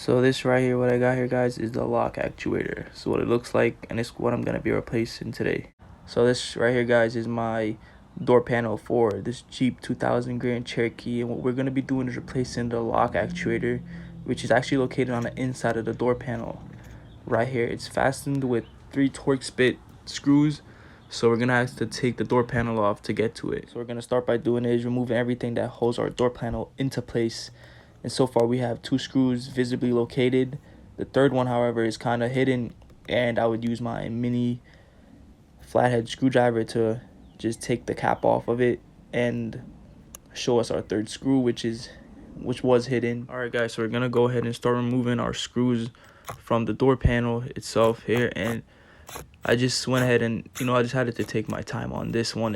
So this right here, what I got here, guys, is the lock actuator. So what it looks like, and it's what I'm gonna be replacing today. So this right here, guys, is my door panel for this Jeep 2000 Grand Cherokee, and what we're gonna be doing is replacing the lock actuator, which is actually located on the inside of the door panel. Right here, it's fastened with 3 Torx bit screws. So we're gonna have to take the door panel off to get to it. So we're gonna start by doing is removing everything that holds our door panel into place. And so far we have 2 screws visibly located. The third one, however, is kind of hidden, and I would use my mini flathead screwdriver to just take the cap off of it and show us our third screw, which was hidden. All right, guys, so we're gonna go ahead and start removing our screws from the door panel itself here, and I just went ahead and I decided to take my time on this one,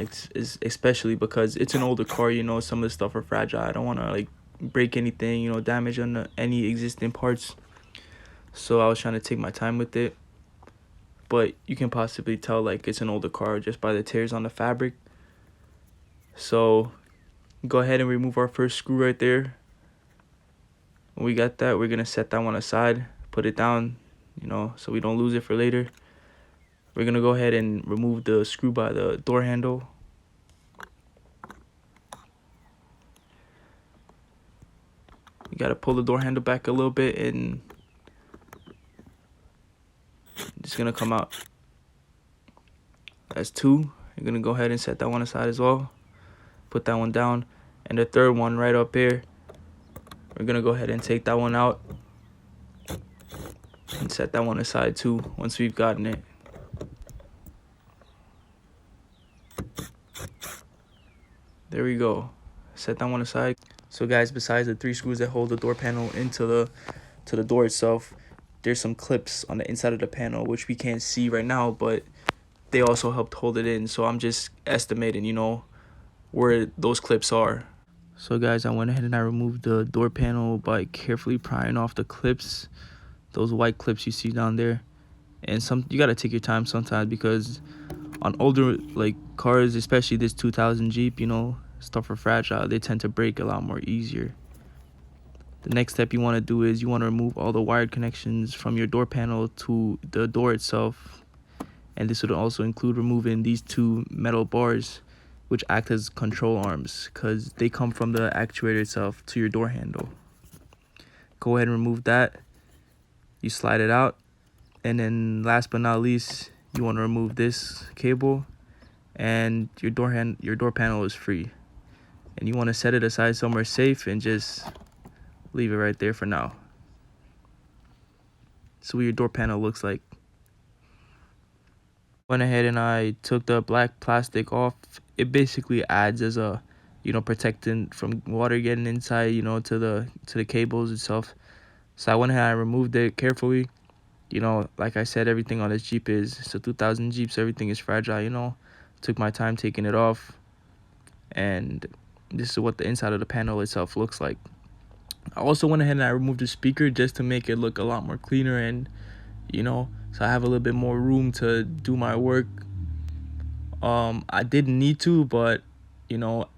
especially because it's an older car. Some of the stuff are fragile. I don't want to like break anything, damage on any existing parts. So I was trying to take my time with it, but you can possibly tell like it's an older car just by the tears on the fabric. So go ahead and remove our first screw right there. When we got that, we're gonna set that one aside, put it down, so we don't lose it for later. We're gonna go ahead and remove the screw by the door handle. You gotta pull the door handle back a little bit, and it's gonna come out. That's 2. You're gonna go ahead and set that one aside as well. Put that one down, and the third one right up here, we're gonna go ahead and take that one out and set that one aside too once we've gotten it. There we go. Set that one aside. So guys, besides the 3 screws that hold the door panel into the door itself, there's some clips on the inside of the panel which we can't see right now, but they also helped hold it in. So I'm just estimating, where those clips are. So guys, I went ahead and I removed the door panel by carefully prying off the clips, those white clips you see down there. And you gotta take your time sometimes, because on older like cars, especially this 2000 Jeep, stuff are fragile. They tend to break a lot more easier. The next step you want to do is you want to remove all the wired connections from your door panel to the door itself. And this would also include removing these 2 metal bars, which act as control arms, because they come from the actuator itself to your door handle. Go ahead and remove that. You slide it out. And then last but not least, you want to remove this cable, and your door panel is free. And you want to set it aside somewhere safe and just leave it right there for now. So what your door panel looks like. Went ahead and I took the black plastic off. It basically adds as a protecting from water getting inside to the cables itself. So I went ahead and I removed it carefully. Like I said, everything on this Jeep it's a 2000 Jeep, so everything is fragile. Took my time taking it off, and this is what the inside of the panel itself looks like. I also went ahead and I removed the speaker just to make it look a lot more cleaner, and so I have a little bit more room to do my work. I didn't need to, but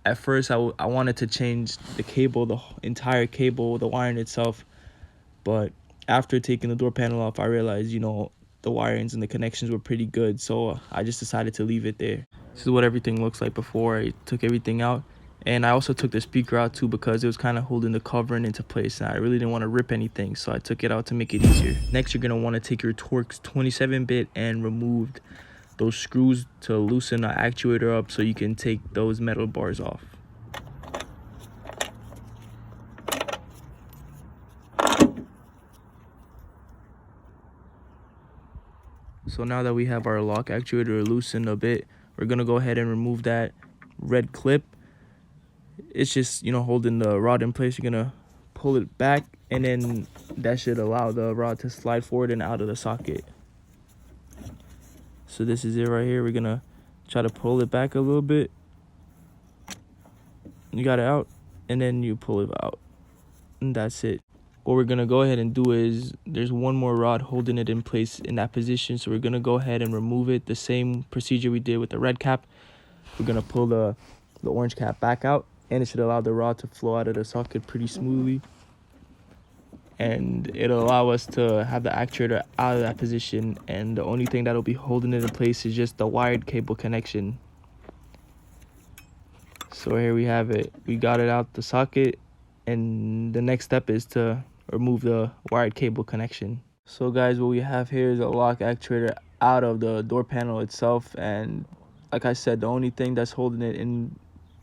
at first I wanted to change the cable, the entire cable, the wiring itself, but after taking the door panel off, I realized the wirings and the connections were pretty good, so I just decided to leave it there. This is what everything looks like before I took everything out. And I also took the speaker out too, because it was kind of holding the covering into place, and I really didn't want to rip anything, so I took it out to make it easier. Next, you're going to want to take your Torx 27-bit and remove those screws to loosen the actuator up so you can take those metal bars off. So now that we have our lock actuator loosened a bit, we're going to go ahead and remove that red clip. It's just holding the rod in place. You're gonna pull it back, and then that should allow the rod to slide forward and out of the socket. So this is it right here. We're gonna try to pull it back a little bit. You got it out, and then you pull it out, and that's it. What we're gonna go ahead and do is there's one more rod holding it in place in that position, so we're gonna go ahead and remove it. The same procedure we did with the red cap. We're gonna pull the orange cap back out, and it should allow the rod to flow out of the socket pretty smoothly. and it'll allow us to have the actuator out of that position, and the only thing that'll be holding it in place is just the wired cable connection. So here we have it. We got it out the socket, and the next step is to remove the wired cable connection. So guys, what we have here is a lock actuator out of the door panel itself, and like I said, the only thing that's holding it in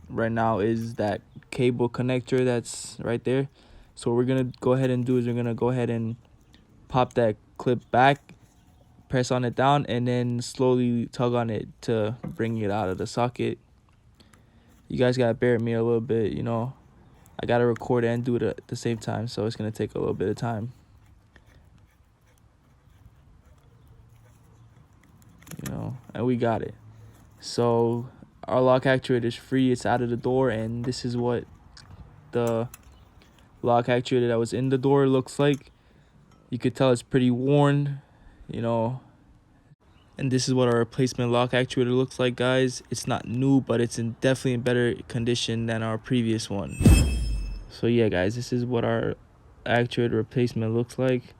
right now is that cable connector that's right there. So what we're gonna go ahead and do is we're gonna go ahead and pop that clip back, press on it down, and then slowly tug on it to bring it out of the socket. You guys gotta bear with me a little bit, you know, I gotta record and do it at the same time, so it's gonna take a little bit of time, you know, and we got it. So our lock actuator is free, it's out of the door, and this is what the lock actuator that was in the door looks like. You could tell it's pretty worn, you know, and this is what our replacement lock actuator looks like, guys. It's not new, but it's definitely in better condition than our previous one. So yeah, guys, this is what our actuator replacement looks like.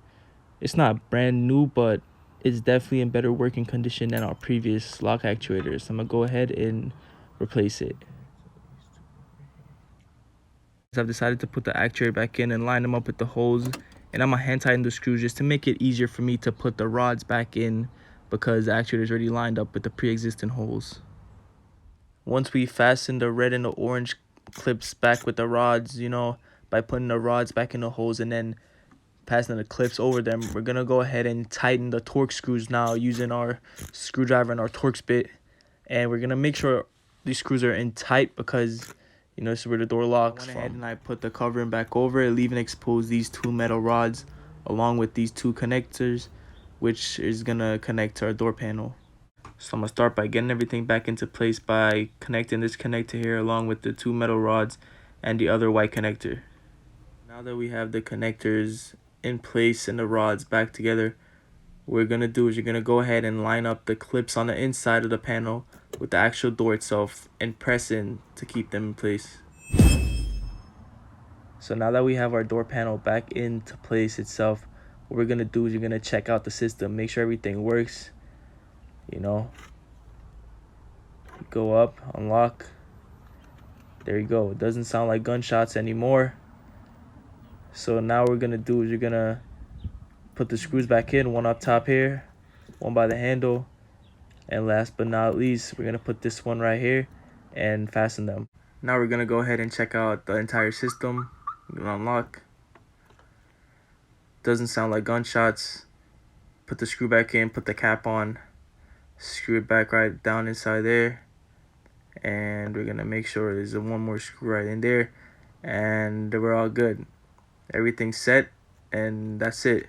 It's not brand new, but it's definitely in better working condition than our previous lock actuators. So I'm gonna go ahead and replace it. I've decided to put the actuator back in and line them up with the holes, and I'm gonna hand tighten the screws just to make it easier for me to put the rods back in, because the actuator is already lined up with the pre-existing holes. Once we fasten the red and the orange clips back with the rods, you know, by putting the rods back in the holes and then passing the clips over them, we're gonna go ahead and tighten the torque screws now using our screwdriver and our Torx bit, and we're gonna make sure these screws are in tight because, you know, this is where the door locks. I went ahead and I put the covering back over it, leaving exposed these two metal rods along with these two connectors, which is gonna connect to our door panel. So I'm gonna start by getting everything back into place by connecting this connector here along with the two metal rods and the other white connector. Now that we have the connectors in place and the rods back together, what we're gonna do is you're gonna go ahead and line up the clips on the inside of the panel with the actual door itself and press in to keep them in place. So now that we have our door panel back into place itself, what we're gonna do is you're gonna check out the system, make sure everything works. You know, go up, unlock, there you go. It doesn't sound like gunshots anymore. So now what we're gonna do is you're gonna put the screws back in, one up top here, one by the handle, and last but not least, we're gonna put this one right here and fasten them. Now we're gonna go ahead and check out the entire system. Unlock. Doesn't sound like gunshots. Put the screw back in, put the cap on, screw it back right down inside there, and we're gonna make sure there's one more screw right in there, and we're all good. Everything's set, and that's it.